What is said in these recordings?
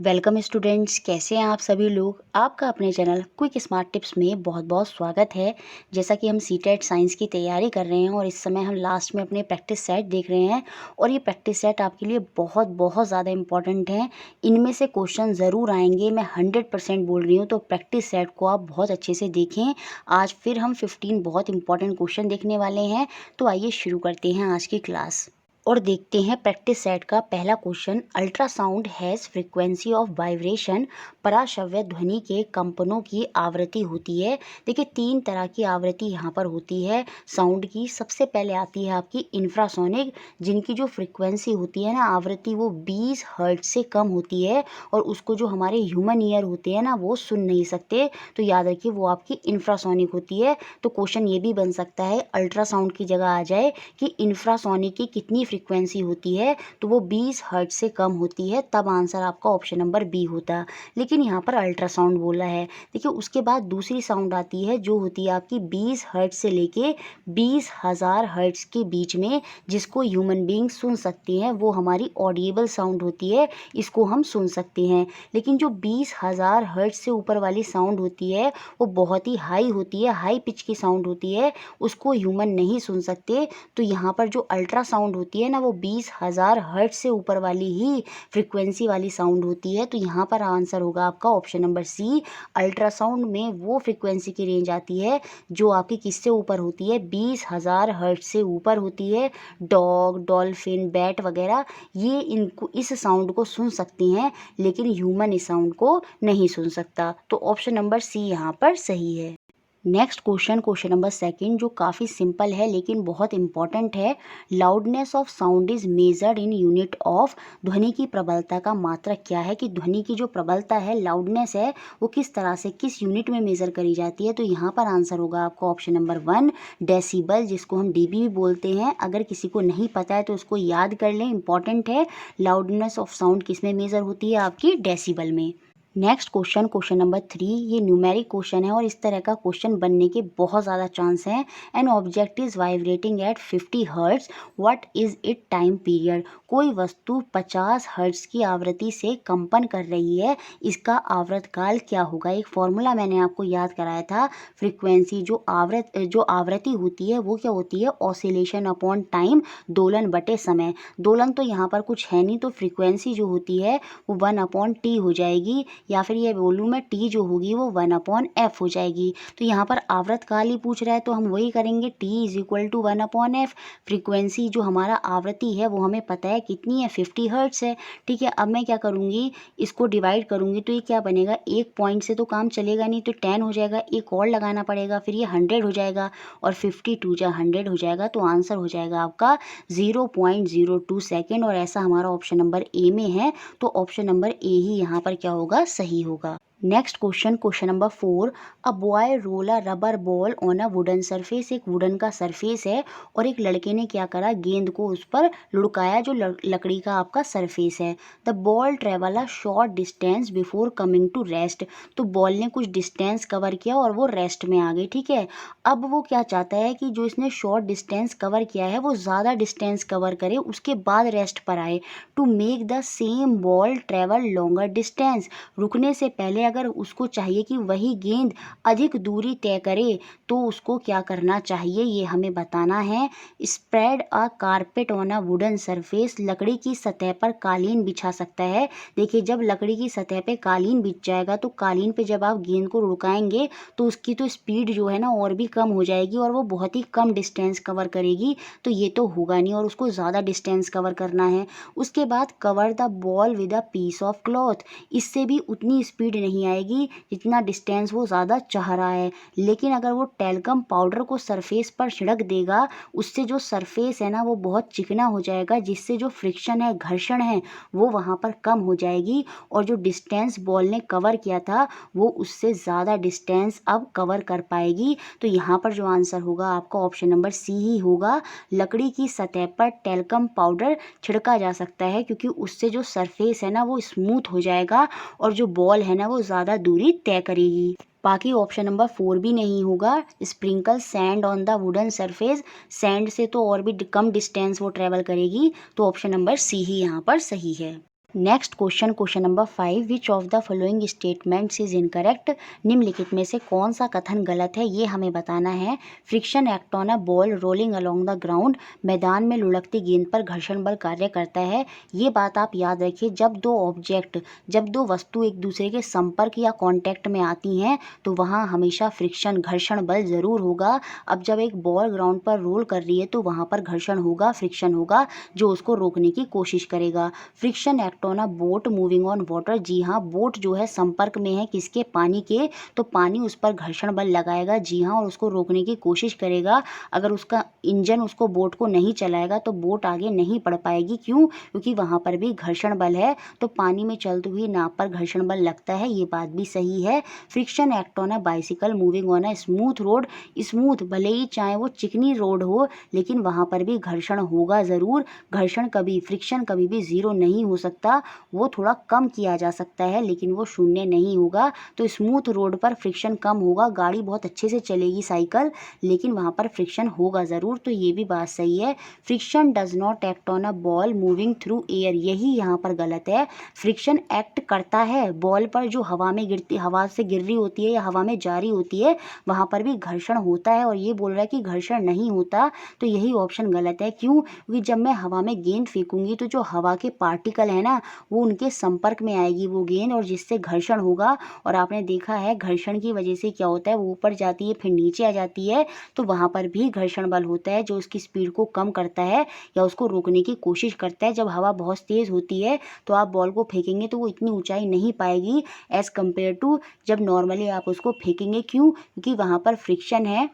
Welcome students, कैसे हैं आप सभी लोग। आपका अपने चैनल क्विक स्मार्ट टिप्स में बहुत बहुत स्वागत है। जैसा कि हम सीटेट साइंस की तैयारी कर रहे हैं और इस समय हम लास्ट में अपने प्रैक्टिस सेट देख रहे हैं और ये प्रैक्टिस सेट आपके लिए बहुत बहुत ज़्यादा इंपॉर्टेंट हैं। इनमें से क्वेश्चन ज़रूर आएंगे, मैं 100% बोल रही हूँ। तो प्रैक्टिस सेट को आप बहुत अच्छे से देखें। आज फिर हम 15 बहुत इंपॉर्टेंट क्वेश्चन देखने वाले हैं। तो आइए शुरू करते हैं आज की क्लास और देखते हैं प्रैक्टिस सेट का पहला question. Ultrasound has frequency of vibration. पराश्रव्य ध्वनि के कंपनों की आवृत्ति होती है। देखिए 3 तरह की आवृत्ति यहाँ पर होती है साउंड की। सबसे पहले आती है आपकी इंफ्रासोनिक, जिनकी जो फ्रीक्वेंसी होती है ना, आवृत्ति, वो 20 हर्ट्ज से कम होती है और उसको जो हमारे ह्यूमन ईयर होते हैं ना, वो सुन नहीं सकते। तो याद रखिए वो आपकी इंफ्रासोनिक होती है। तो क्वेश्चन ये भी बन सकता है, अल्ट्रासाउंड की जगह आ जाए कि इंफ्रासोनिक की कितनी फ्रीक्वेंसी होती है, तो वो 20 हर्ट्ज से कम होती है। तब आंसर आपका ऑप्शन नंबर बी होता। लेकिन यहाँ पर अल्ट्रासाउंड बोला है। देखिए उसके बाद दूसरी साउंड आती है जो होती है आपकी 20 हर्ट्ज से लेके 20,000 हर्ट्ज के बीच में, जिसको ह्यूमन बीइंग सुन सकते हैं। वो हमारी ऑडिएबल साउंड होती है, इसको हम सुन सकते हैं। लेकिन जो 20,000 हर्ट्ज से ऊपर वाली साउंड होती है वो बहुत ही हाई होती है, हाई पिच की साउंड होती है, उसको ह्यूमन नहीं सुन सकते। तो यहाँ पर जो अल्ट्रासाउंड होती है ना, वो 20,000 हर्ट्ज से ऊपर वाली ही फ्रीक्वेंसी वाली साउंड होती है। तो यहाँ पर आंसर होगा आपका ऑप्शन नंबर सी। अल्ट्रासाउंड में वो फ्रीक्वेंसी की रेंज आती है जो आपकी किससे ऊपर होती है, 20,000 हर्ट्ज से ऊपर होती है। डॉग, डॉल्फिन, बैट वगैरह ये इनको इस साउंड को सुन सकती हैं, लेकिन ह्यूमन इस साउंड को नहीं सुन सकता। तो ऑप्शन नंबर सी यहाँ पर सही है। Next question, question number second, जो काफ़ी सिंपल है लेकिन बहुत इंपॉर्टेंट है। Loudness of sound is measured in unit of. ध्वनि की प्रबलता का मात्रक क्या है, कि ध्वनि की जो प्रबलता है, लाउडनेस है, वो किस तरह से, किस यूनिट में मेजर करी जाती है। तो यहाँ पर आंसर होगा आपका ऑप्शन नंबर 1, डेसिबल, जिसको हम डीबी भी बोलते हैं। अगर किसी को नहीं पता है तो उसको याद कर लें, इंपॉर्टेंट है। लाउडनेस ऑफ साउंड किस में मेजर होती है, आपकी डेसिबल में। नेक्स्ट क्वेश्चन, क्वेश्चन नंबर 3, ये न्यूमेरिक क्वेश्चन है और इस तरह का क्वेश्चन बनने के बहुत ज़्यादा चांस हैं। An object is vibrating eight 50 hertz, what is it time period. कोई वस्तु 50 हर्ट्ज की आवृत्ति से कंपन कर रही है, इसका आवर्तकाल क्या होगा। एक फॉर्मूला मैंने आपको याद कराया था। फ्रीक्वेंसी जो आवृत्ति होती है वो क्या होती है, ऑसिलेशन अपॉन टाइम, दोलन बटे समय। दोलन तो यहाँ पर कुछ है नहीं, तो फ्रीक्वेंसी जो होती है वो 1/t हो जाएगी, या फिर ये बोलूँ मैं, टी जो होगी वो 1/f हो जाएगी। तो यहाँ पर आवर्तकाल ही पूछ रहा है तो हम वही करेंगे, t is equal to 1/f। Frequency जो हमारा आवृत्ति है वो हमें पता है कितनी है, 50 हर्ट्स है। ठीक है, अब मैं क्या करूँगी, इसको डिवाइड करूँगी तो ये क्या बनेगा, एक पॉइंट से तो काम चलेगा नहीं, तो 10 हो जाएगा, एक और लगाना पड़ेगा, फिर ये 100 हो जाएगा और 52 जा 100 हो जाएगा। तो आंसर हो जाएगा आपका 0.02 सेकेंड, और ऐसा हमारा ऑप्शन नंबर ए में है। तो ऑप्शन नंबर ए ही यहाँ पर क्या होगा, सही होगा। Next question, question number 4, a boy roll a rubber ball on a wooden surface. एक वुडन का सरफेस है और एक लड़के ने क्या करा, गेंद को उस पर लुढ़काया, जो लकड़ी का आपका सरफेस है। The ball travel a short distance before coming to rest. तो बॉल ने कुछ डिस्टेंस कवर किया और वो रेस्ट में आ गई। ठीक है, अब वो क्या चाहता है कि जो इसने शॉर्ट डिस्टेंस कवर किया है वो ज़्यादा डिस्टेंस कवर करे, उसके बाद रेस्ट पर आए। To make the same ball travel longer distance. रुकने से पहले अगर उसको चाहिए कि वही गेंद अधिक दूरी तय करे, तो उसको क्या करना चाहिए, ये हमें बताना है। Spread a carpet on a wooden surface. लकड़ी की सतह पर कालीन बिछा सकता है। देखिए जब लकड़ी की सतह पे कालीन बिछ जाएगा तो कालीन पे जब आप गेंद को रुकाएंगे तो उसकी तो स्पीड जो है ना और भी कम हो जाएगी और वो बहुत ही कम डिस्टेंस कवर करेगी। तो ये तो होगा नहीं और उसको ज़्यादा डिस्टेंस कवर करना है। उसके बाद cover the ball with a piece of cloth. इससे भी उतनी स्पीड नहीं आएगी जितना डिस्टेंस वो ज़्यादा चाह रहा है। लेकिन अगर वो टेल्कम पाउडर को सरफेस पर छिड़क देगा, उससे जो सरफेस है ना वो बहुत चिकना हो जाएगा, जिससे जो फ्रिक्शन है, घर्षण है, वो वहाँ पर कम हो जाएगी और जो डिस्टेंस बॉल ने कवर किया था वो उससे ज़्यादा डिस्टेंस अब कवर कर पाएगी। तो यहाँ पर जो आंसर होगा आपका ऑप्शन नंबर सी ही होगा। लकड़ी की सतह पर टेल्कम पाउडर छिड़का जा सकता है क्योंकि उससे जो सरफेस है ना वो स्मूथ हो जाएगा और जो बॉल है ना वो ज़्यादा दूरी तय करेगी। बाकी ऑप्शन नंबर 4 भी नहीं होगा। Sprinkle sand on the wooden surface. Sand से तो और भी कम डिस्टेंस वो ट्रेवल करेगी। तो ऑप्शन नंबर सी ही यहाँ पर सही है। Next question, question number 5, which of the following statements is incorrect. निम्नलिखित में से कौन सा कथन गलत है, ये हमें बताना है। Friction act on a ball rolling along the ground. मैदान में लुढ़कती गेंद पर घर्षण बल कार्य करता है। ये बात आप याद रखिए, जब दो वस्तु एक दूसरे के संपर्क या कांटेक्ट में आती हैं तो वहाँ हमेशा फ्रिक्शन घर्षण बल ज़रूर होगा। अब जब एक बॉल ग्राउंड पर रोल कर रही है तो वहाँ पर घर्षण होगा, फ्रिक्शन होगा, जो उसको रोकने की कोशिश करेगा। Friction act on a boat moving on water. जी हाँ, बोट जो है संपर्क में है किसके, पानी के, तो पानी उस पर घर्षण बल लगाएगा। जी हाँ, और उसको रोकने की कोशिश करेगा। अगर उसका इंजन उसको बोट को नहीं चलाएगा तो बोट आगे नहीं बढ़ पाएगी। क्यों? क्योंकि वहाँ पर भी घर्षण बल है। तो पानी में चलती हुई नाव पर घर्षण बल लगता है, ये बात भी सही है। Friction act on a bicycle moving on a smooth road. Smooth भले ही चाहे वो चिकनी रोड हो, लेकिन वहाँ पर भी घर्षण होगा ज़रूर। फ्रिक्शन कभी भी ज़ीरो नहीं हो सकता, वो थोड़ा कम किया जा सकता है लेकिन वो शून्य नहीं होगा। तो स्मूथ रोड पर फ्रिक्शन कम होगा, गाड़ी बहुत अच्छे से चलेगी साइकिल, लेकिन वहाँ पर फ्रिक्शन होगा ज़रूर। तो ये भी बात सही है। Friction does not act on a ball moving through air. यही यहाँ पर गलत है। फ्रिक्शन एक्ट करता है बॉल पर जो हवा से गिर रही होती है या हवा में जा रही होती है, वहाँ पर भी घर्षण होता है। और ये बोल रहा है कि घर्षण नहीं होता, तो यही ऑप्शन गलत है। क्यों? क्योंकि जब मैं हवा में गेंद फेंकूंगी तो जो हवा के पार्टिकल है ना, वो उनके संपर्क में आएगी वो गेंद, और जिससे घर्षण होगा। और आपने देखा है घर्षण की वजह से क्या होता है, वो ऊपर जाती है फिर नीचे आ जाती है, तो वहाँ पर भी घर्षण बल होता है जो उसकी स्पीड को कम करता है या उसको रोकने की कोशिश करता है। जब हवा बहुत तेज़ होती है तो आप बॉल को फेंकेंगे तो वो इतनी ऊंचाई नहीं पाएगी एज़ कम्पेयर टू जब नॉर्मली आप उसको फेंकेंगे। क्यों? क्योंकि वहाँ पर फ्रिक्शन है,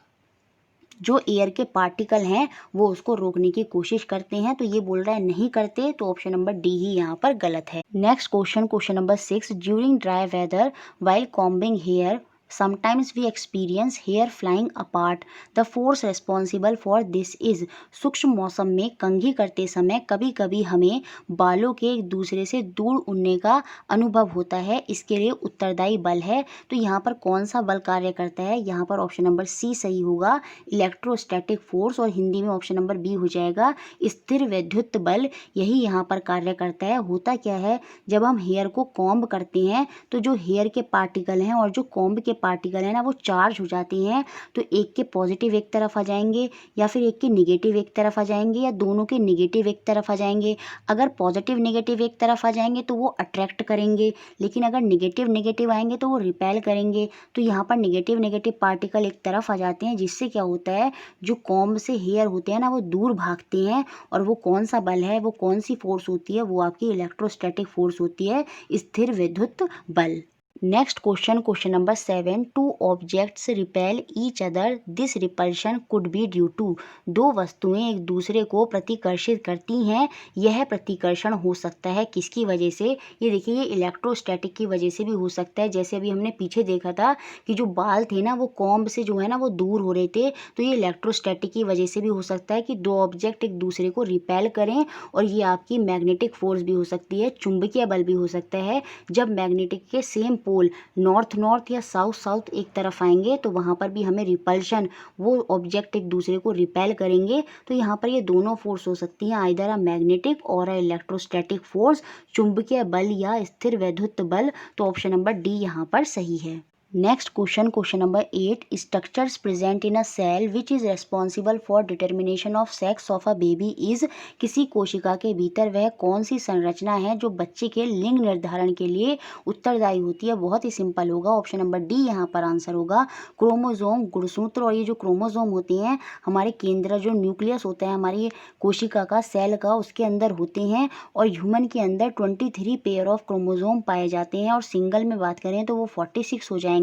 जो एयर के पार्टिकल हैं वो उसको रोकने की कोशिश करते हैं। तो ये बोल रहा है नहीं करते, तो ऑप्शन नंबर डी ही यहाँ पर गलत है। Next question, question number 6, during dry weather while combing hair sometimes we experience hair flying apart. The force responsible for this is। सूक्ष्म मौसम में कंघी करते समय कभी कभी हमें बालों के एक दूसरे से दूर उड़ने का अनुभव होता है, इसके लिए उत्तरदायी बल है। तो यहाँ पर कौन सा बल कार्य करता है? यहाँ पर ऑप्शन नंबर सी सही होगा, इलेक्ट्रोस्टैटिक फोर्स, और हिंदी में ऑप्शन नंबर बी हो जाएगा, स्थिर वैद्युत बल। यही यहाँ पर कार्य करता है। होता क्या है, जब हम हेयर को कॉम्ब करते हैं तो जो हेयर के पार्टिकल हैं और जो कॉम्ब के पार्टिकल है ना, वो चार्ज हो जाते हैं। तो एक के पॉजिटिव एक तरफ आ जाएंगे या फिर एक के निगेटिव एक तरफ आ जाएंगे या दोनों के निगेटिव एक तरफ आ जाएंगे। अगर पॉजिटिव निगेटिव एक तरफ आ जाएंगे तो वो अट्रैक्ट करेंगे, लेकिन अगर निगेटिव निगेटिव आएंगे तो वो रिपेल करेंगे। तो यहाँ पर निगेटिव निगेटिव पार्टिकल एक तरफ आ जाते हैं, जिससे क्या होता है, जो कॉम्ब से हेयर होते हैं ना वो दूर भागते हैं। और वो कौन सा बल है, वो कौन सी फोर्स होती है, वो आपकी इलेक्ट्रोस्टैटिक फोर्स होती है, स्थिर विद्युत बल। Next question, question number 7, two objects repel each other, this repulsion could be due to. दो वस्तुएं एक दूसरे को प्रतिकर्षित करती हैं, यह प्रतिकर्षण हो सकता है किसकी वजह से? ये देखिए, ये इलेक्ट्रोस्टैटिक की वजह से भी हो सकता है। जैसे अभी हमने पीछे देखा था कि जो बाल थे ना वो कॉम्ब से जो है ना वो दूर हो रहे थे, तो ये इलेक्ट्रोस्टैटिक की वजह से भी हो सकता है कि दो ऑब्जेक्ट एक दूसरे को रिपेल करें। और ये आपकी मैग्नेटिक फोर्स भी हो सकती है, चुंबकीय बल भी हो सकता है। जब मैग्नेटिक के सेम पोल नॉर्थ नॉर्थ या साउथ साउथ एक तरफ आएंगे तो वहाँ पर भी हमें रिपल्शन, वो ऑब्जेक्ट एक दूसरे को रिपेल करेंगे। तो यहाँ पर ये दोनों फोर्स हो सकती हैं, आइदर अ मैग्नेटिक और अ इलेक्ट्रोस्टैटिक फोर्स, चुंबकीय बल या स्थिर वैद्युत बल। तो ऑप्शन नंबर डी यहाँ पर सही है। Next question, question number 8, structures present in a cell which is responsible for determination of sex of a baby is. किसी कोशिका के भीतर वह कौन सी संरचना है जो बच्चे के लिंग निर्धारण के लिए उत्तरदायी होती है? बहुत ही सिंपल होगा, ऑप्शन नंबर डी यहाँ पर आंसर होगा, क्रोमोजोम, गुणसूत्र। और ये जो क्रोमोजोम होते हैं हमारे केंद्र, जो न्यूक्लियस होता है हमारी कोशिका का, सेल का, उसके अंदर होते हैं। और ह्यूमन के अंदर 23 पेयर ऑफ क्रोमोजोम पाए जाते हैं, और सिंगल में बात करें तो वो 46 हो जाएंगे,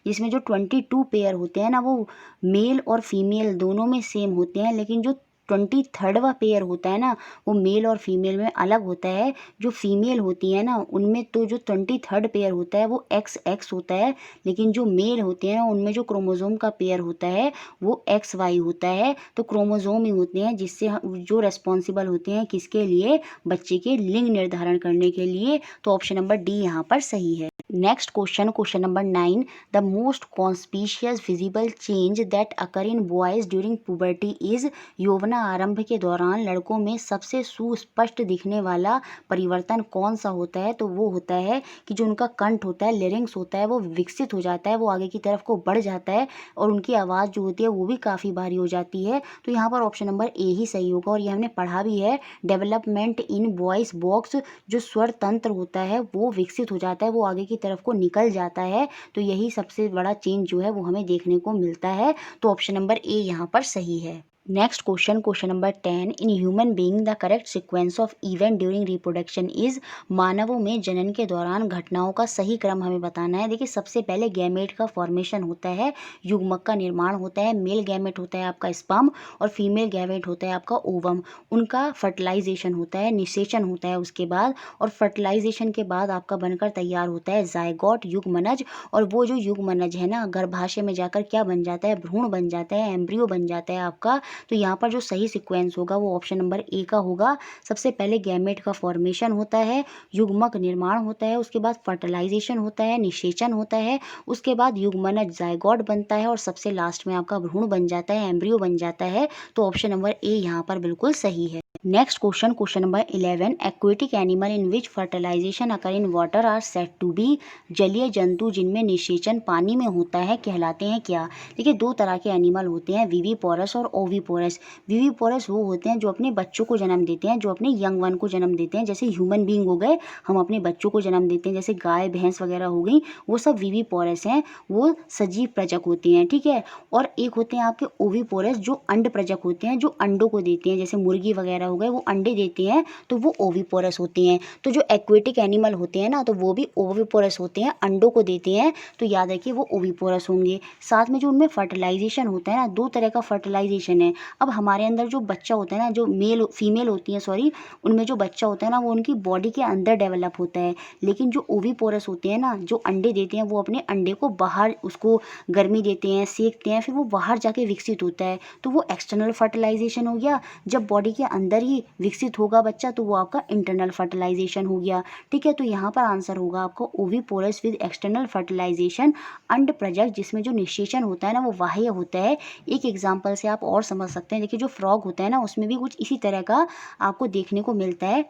जिसमें जो 22 पेयर होते हैं ना वो मेल और फीमेल दोनों में सेम होते हैं, लेकिन जो 23वां पेयर होता है ना वो मेल और फीमेल में अलग होता है। जो फीमेल होती है ना उनमें तो जो 23rd पेयर होता है वो XX होता है, लेकिन जो मेल होते हैं ना उनमें जो क्रोमोजोम का पेयर होता है वो XY होता है। तो क्रोमोजोम ही होते हैं जिससे जो रेस्पॉन्सिबल होते हैं किसके लिए? बच्चे के लिंग निर्धारण करने के लिए। तो ऑप्शन नंबर डी यहाँ पर सही है। Next question, question number 9, the most conspicuous visible change that occur in boys during puberty is. यौवना आरंभ के दौरान लड़कों में सबसे सुस्पष्ट दिखने वाला परिवर्तन कौन सा होता है? तो वो होता है कि जो उनका कंठ होता है, लेरिंक्स होता है, वो विकसित हो जाता है, वो आगे की तरफ को बढ़ जाता है और उनकी आवाज़ जो होती है वो भी काफ़ी भारी हो जाती है। तो यहाँ पर ऑप्शन नंबर ए ही सही होगा और ये हमने पढ़ा भी है। डेवलपमेंट इन वॉइस बॉक्स, जो स्वर तंत्र होता है वो विकसित हो जाता है, वो आगे की तरफ को निकल जाता है। तो यही सबसे बड़ा चेंज जो है वो हमें देखने को मिलता है। तो ऑप्शन नंबर ए यहाँ पर सही है। Next question number 10, in human being the correct sequence of event during reproduction is. मानवों में जनन के दौरान घटनाओं का सही क्रम हमें बताना है। देखिए, सबसे पहले गैमेट का फॉर्मेशन होता है, युग्मक का निर्माण होता है, मेल गैमेट होता है आपका स्पर्म और फीमेल गैमेट होता है आपका ओवम। उनका फर्टिलाइजेशन होता है, निषेचन होता है उसके बाद, और फर्टिलाइजेशन के बाद आपका बनकर तैयार होता है जायगोट, युग्मनज। और वो जो युग्मनज है ना, गर्भाशय में जाकर क्या बन जाता है? भ्रूण बन जाता है, एम्ब्रियो बन जाता है आपका। तो यहाँ पर जो सही सीक्वेंस होगा वो ऑप्शन नंबर ए का होगा। सबसे पहले गैमेट का फॉर्मेशन होता है, युग्मक निर्माण होता है, उसके बाद फर्टिलाइजेशन होता है, निषेचन होता है, उसके बाद युग्मनज जायगोट बनता है और सबसे लास्ट में आपका भ्रूण बन जाता है, एम्ब्रियो बन जाता है। तो ऑप्शन नंबर ए यहाँ पर बिल्कुल सही है। Next question number 11, aquatic animal in which fertilization occur in water are said to be. जलीय जंतु जिनमें निषेचन पानी में होता है कहलाते हैं क्या? देखिए, दो तरह के एनिमल होते हैं, विविपोरस और ओविपोरस। विविपोरस वो होते हैं जो अपने बच्चों को जन्म देते हैं, जो अपने यंग वन को जन्म देते हैं। जैसे ह्यूमन बींग हो गए, हम अपने बच्चों को जन्म देते हैं, जैसे गाय भैंस वगैरह हो गई, वो सब विविपोरस हैं, वो सजीव प्रजक होते हैं, ठीक है। और एक होते हैं आपके ओविपोरस, जो अंड प्रजक होते हैं, जो अंडों को देते हैं, जैसे मुर्गी वगैरह हो गए, वो अंडे देते हैं, तो वो ओविपोरस होते हैं। तो जो एक्वेटिक एनिमल होते हैं ना, तो वो भी ओविपोरस होते हैं, अंडों को देते हैं, तो याद रखिए वो ओविपोरस होंगे। साथ में जो उनमें फर्टिलाइजेशन होता है ना, दो तरह का फर्टिलाइजेशन है। अब हमारे अंदर जो बच्चा होता है ना, जो फीमेल होती है, सॉरी, उनमें जो बच्चा होता है ना, वो उनकी बॉडी के अंदर डेवलप होता है। लेकिन जो ओविपोरस होते हैं ना, जो अंडे देते हैं, वो अपने अंडे को बाहर, उसको गर्मी देते हैं, सेकते हैं, फिर वो बाहर जाके विकसित होता है। तो वो एक्सटर्नल फर्टिलाइजेशन हो गया। जब बॉडी के अंदर ही विकसित होगा बच्चा, तो वो आपका इंटरनल फर्टिलाइजेशन हो गया, ठीक है। तो यहाँ पर आंसर होगा आपको ओविपोरस विद एक्सटर्नल फर्टिलाइजेशन, अंड प्रजक जिसमें जो निषेचन होता है ना वो बाह्य होता है। एक एग्जांपल से आप और समझ सकते हैं। देखिए, जो फ्रॉग होता है ना, उसमें भी कुछ इसी तरह का आपको देखने को मिलता है।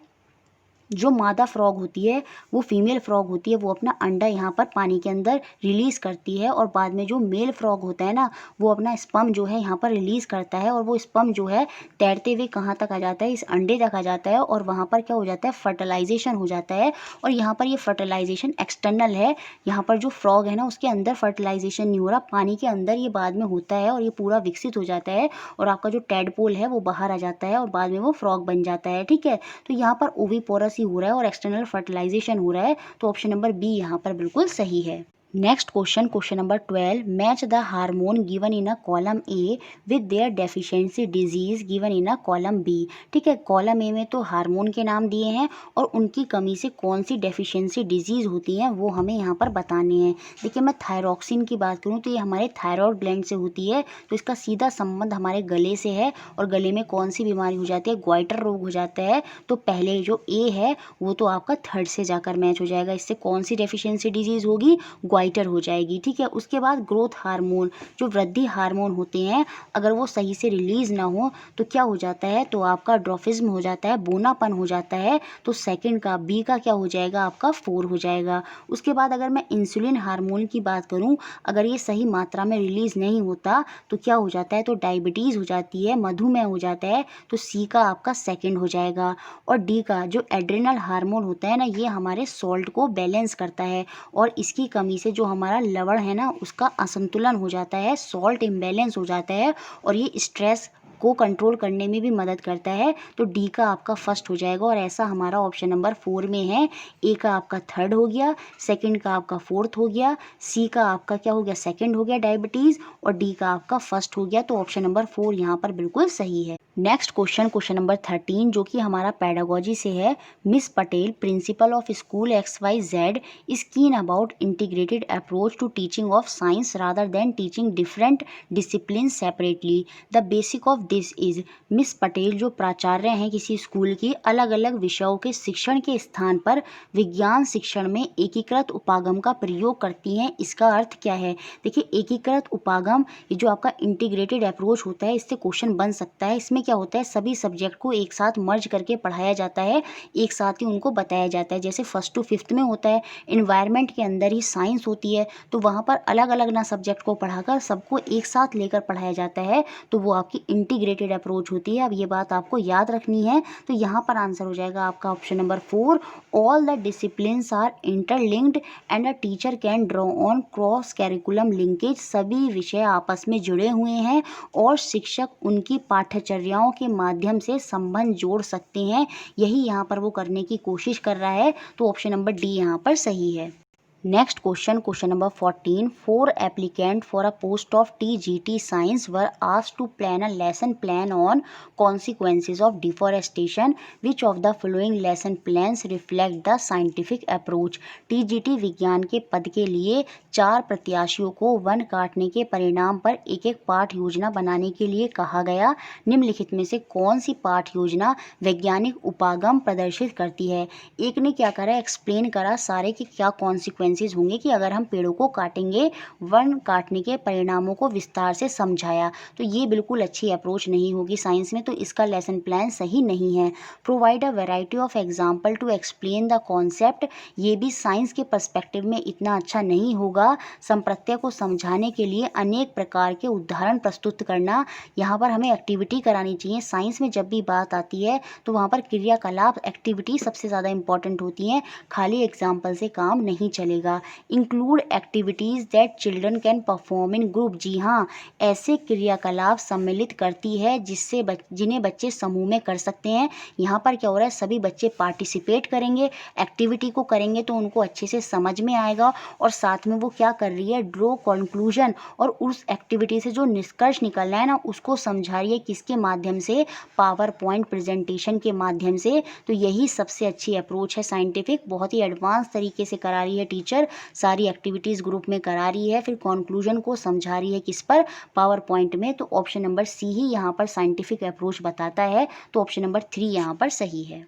जो मादा फ्रॉग होती है, वो फीमेल फ्रॉग होती है, वो अपना अंडा यहाँ पर पानी के अंदर रिलीज़ करती है, और बाद में जो मेल फ्रॉग होता है ना, वो अपना स्पर्म जो है यहाँ पर रिलीज़ करता है, और वो स्पर्म जो है तैरते हुए कहाँ तक आ जाता है? इस अंडे तक आ जाता है, और वहाँ पर क्या हो जाता है? फर्टिलाइजेशन हो जाता है। और यहाँ पर ये फर्टिलाइजेशन एक्सटर्नल है। यहाँ पर जो फ्रॉग है ना, उसके अंदर फर्टिलाइजेशन नहीं हो रहा, पानी के अंदर ये बाद में होता है, और ये पूरा विकसित हो जाता है, और आपका जो टैडपोल है वो बाहर आ जाता है, और बाद में वो फ्रॉग बन जाता है, ठीक है। तो यहाँ पर ओविपोरस हो रहा है और एक्सटर्नल फर्टिलाइजेशन हो रहा है। तो ऑप्शन नंबर बी यहाँ पर बिल्कुल सही है। Next question number 12, match the hormone given in a column A with their deficiency disease given in a column B. ठीक है, कॉलम ए में तो हार्मोन के नाम दिए हैं, और उनकी कमी से कौन सी डेफिशिएंसी डिजीज होती हैं वो हमें यहाँ पर बताने हैं। देखिए, मैं थायरॉक्सिन की बात करूँ तो ये हमारे थायरॉयड ग्लैंड से होती है, तो इसका सीधा संबंध हमारे गले से है। और गले में कौन सी बीमारी हो जाती है? ग्वाइटर रोग हो जाता है। तो पहले जो ए है वो तो आपका थर्ड से जाकर मैच हो जाएगा। इससे कौन सी डेफिशिएंसी डिजीज होगी? ग्वाइटर हो जाएगी, ठीक है। उसके बाद ग्रोथ हार्मोन, जो वृद्धि हार्मोन होते हैं, अगर वो सही से रिलीज ना हो तो क्या हो जाता है? तो आपका ड्रॉफिज्म हो जाता है, बोनापन हो जाता है। तो सेकंड का बी का क्या हो जाएगा? आपका 4 हो जाएगा। उसके बाद अगर मैं इंसुलिन हार्मोन की बात करूं, अगर ये सही मात्रा में रिलीज नहीं होता तो क्या हो जाता है? तो डायबिटीज हो जाती है, मधुमेह हो जाता है। तो सी का आपका सेकंड हो जाएगा। और डी का जो एड्रिनल हार्मोन होता है ना, ये हमारे सॉल्ट को बैलेंस करता है, और इसकी कमी से जो हमारा लवण है ना, उसका असंतुलन हो जाता है, सॉल्ट इम्बैलेंस हो जाता है, और ये स्ट्रेस को कंट्रोल करने में भी मदद करता है। तो डी का आपका फर्स्ट हो जाएगा, और ऐसा हमारा ऑप्शन नंबर 4 में है। ए का आपका थर्ड हो गया, सेकंड का आपका फोर्थ हो गया, सी का आपका क्या हो गया? सेकंड हो गया डायबिटीज़, और डी का आपका फर्स्ट हो गया। तो ऑप्शन नंबर 4 यहाँ पर बिल्कुल सही है। नेक्स्ट क्वेश्चन नंबर 13, जो कि हमारा पेडागोजी से है। Miss Patel, principal of school XYZ, is keen about integrated approach to teaching of science rather than teaching different discipline separately. The basic of this is. Miss Patel जो प्राचार्य हैं किसी स्कूल की, अलग अलग विषयों के शिक्षण के स्थान पर विज्ञान शिक्षण में एकीकृत उपागम का प्रयोग करती हैं। इसका अर्थ क्या है? देखिए, एकीकृत उपागम, ये जो आपका इंटीग्रेटेड अप्रोच होता है, इससे क्वेश्चन बन सकता है। इसमें इसमें क्या होता है, सभी सब्जेक्ट को एक साथ मर्ज करके पढ़ाया जाता है, एक साथ ही उनको बताया जाता है। जैसे 1st to 5th में होता है, इन्वायरमेंट के अंदर ही साइंस होती है, तो वहाँ पर अलग अलग ना सब्जेक्ट को पढ़ाकर सबको एक साथ लेकर पढ़ाया जाता है, तो वो आपकी इंटीग्रेटेड अप्रोच होती है। अब ये बात आपको याद रखनी है। तो यहाँ पर आंसर हो जाएगा आपका option number 4, all the disciplines are interlinked and a teacher can draw on cross curriculum linkage. सभी विषय आपस में जुड़े हुए हैं और शिक्षक उनकी पाठ्यचर्याओं के माध्यम से संबंध जोड़ सकते हैं। यही यहाँ पर वो करने की कोशिश कर रहा है, तो ऑप्शन नंबर डी यहाँ पर सही है। Next question number 14, 4 applicant for a post of TGT Science were asked to plan a lesson plan on consequences of deforestation. Which of the following lesson plans reflect the scientific approach? TGT विज्ञान के पद के लिए 4 प्रत्याशियों को one काटने के परिणाम पर एक एक पाठ योजना बनाने के लिए कहा गया। निम्नलिखित में से कौन सी पाठ योजना वैज्ञानिक उपागम प्रदर्शित करती है? एक ने क्या करा, एक्सप्लेन करा सारे कि क्या कॉन्सिक्वेंसेज होंगे कि अगर हम पेड़ों को काटेंगे, वन काटने के परिणामों को विस्तार से समझाया। तो ये बिल्कुल अच्छी अप्रोच नहीं होगी साइंस में, तो इसका लेसन प्लान सही नहीं है। Provide a variety of example to explain the concept, ये भी साइंस के पर्सपेक्टिव में इतना अच्छा नहीं होगा। संप्रत्यय को समझाने के लिए अनेक प्रकार के उदाहरण प्रस्तुत करना, यहाँ पर हमें एक्टिविटी करानी चाहिए। साइंस में जब भी बात आती है तो वहाँ पर क्रियाकलाप, एक्टिविटी सबसे ज़्यादा इंपॉर्टेंट होती हैं, खाली एग्जाम्पल से काम नहीं चलेगा। Include activities that children can perform in group, जी हाँ, ऐसे क्रियाकलाप सम्मिलित करती है जिससे जिन्हें बच्चे समूह में कर सकते हैं। यहाँ पर क्या हो रहा है, सभी बच्चे पार्टिसिपेट करेंगे, एक्टिविटी को करेंगे तो उनको अच्छे से समझ में आएगा, और साथ में वो क्या कर रही है, ड्रॉ कंक्लूजन, और उस एक्टिविटी से जो निष्कर्ष निकलना है ना उसको समझा रही है, किसके माध्यम से, पावर पॉइंट प्रेजेंटेशन के माध्यम से। तो यही सबसे अच्छी अप्रोच है साइंटिफिक, बहुत ही एडवांस तरीके से करा रही है टीचर, सारी एक्टिविटीज़ ग्रुप में करा रही है, फिर कंक्लूजन को समझा रही है किस पर, पावर पॉइंट में। तो ऑप्शन नंबर सी ही यहाँ पर साइंटिफिक अप्रोच बताता है, तो ऑप्शन नंबर 3 यहाँ पर सही है।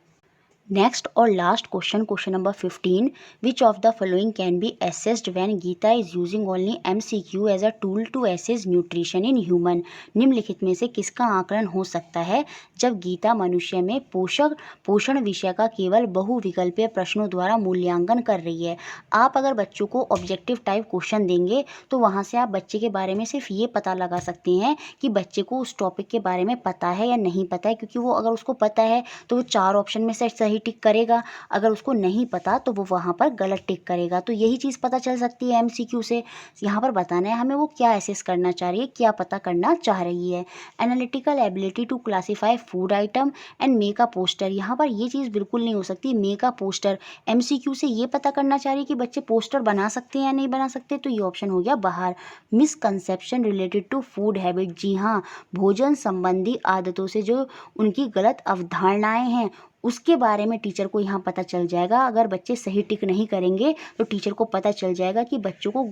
नेक्स्ट और last question number 15, which of the following can be assessed when Gita is using only MCQ as a tool to assess nutrition in human? निम्नलिखित में से किसका आकलन हो सकता है जब गीता मनुष्य में पोषण विषय का केवल बहुविकल्पीय प्रश्नों द्वारा मूल्यांकन कर रही है? आप अगर बच्चों को ऑब्जेक्टिव टाइप क्वेश्चन देंगे तो वहाँ से आप बच्चे के बारे में सिर्फ ये पता लगा सकते हैं कि बच्चे को उस टॉपिक के बारे में पता है या नहीं पता है, क्योंकि वो अगर उसको पता है तो वो 4 ऑप्शन में से सही टिक करेगा, अगर उसको नहीं पता तो वो वहाँ पर गलत टिक करेगा। तो यही चीज़ पता चल सकती है MCQ से। यहाँ पर बताना है हमें वो क्या एसेस करना चाह रही है, क्या पता करना चाह रही है। Analytical ability to classify food item and make a poster, यहाँ पर ये चीज़ बिल्कुल नहीं हो सकती। मेक अ पोस्टर MCQ से ये पता करना चाह रही है कि बच्चे पोस्टर बना सकते हैं या नहीं बना सकते, तो ये ऑप्शन हो गया बाहर। Misconception related to food habit, जी हाँ, भोजन संबंधी आदतों से जो उनकी गलत अवधारणाएं हैं उसके बारे में टीचर को यहाँ पता चल जाएगा। अगर बच्चे सही टिक नहीं करेंगे तो टीचर को पता चल जाएगा कि बच्चों को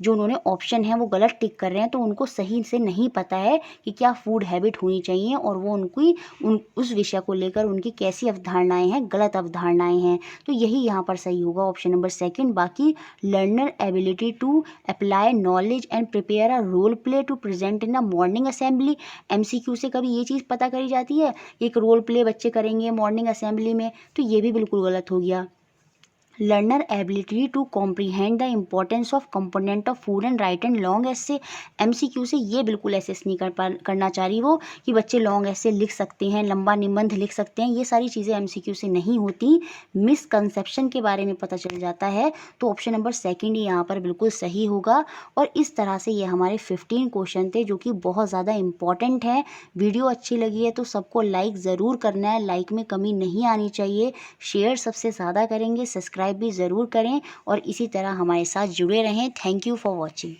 जो उन्होंने ऑप्शन है वो गलत टिक कर रहे हैं, तो उनको सही से नहीं पता है कि क्या फूड हैबिट होनी चाहिए और वो उस विषय को लेकर उनकी कैसी अवधारणाएं हैं, गलत अवधारणाएं हैं। तो यही यहाँ पर सही होगा, ऑप्शन नंबर 2। बाकी learner ability to apply knowledge and prepare a role play to present in a morning assembly, MCQ से कभी ये चीज़ पता करी जाती है, एक रोल प्ले बच्चे करेंगे मॉर्निंग असेंबली में, तो ये भी बिल्कुल गलत हो गया। Learner ability to comprehend the importance of component of food and write and long essay, MCQ से ये बिल्कुल एसेस नहीं करना चाह रही वो कि बच्चे लॉन्ग एसे लिख सकते हैं, लंबा निबंध लिख सकते हैं, ये सारी चीज़ें MCQ से नहीं होती। मिसकंसेप्शन के बारे में पता चल जाता है, तो ऑप्शन नंबर 2 ही यहाँ पर बिल्कुल सही होगा। और इस तरह से ये हमारे 15 क्वेश्चन थे जो कि बहुत ज़्यादा इंपॉर्टेंट है। वीडियो अच्छी लगी है तो सबको लाइक ज़रूर करना है, लाइक में कमी नहीं आनी चाहिए। शेयर सबसे ज़्यादा करेंगे, सब्सक्राइब भी ज़रूर करें और इसी तरह हमारे साथ जुड़े रहें। Thank you for watching.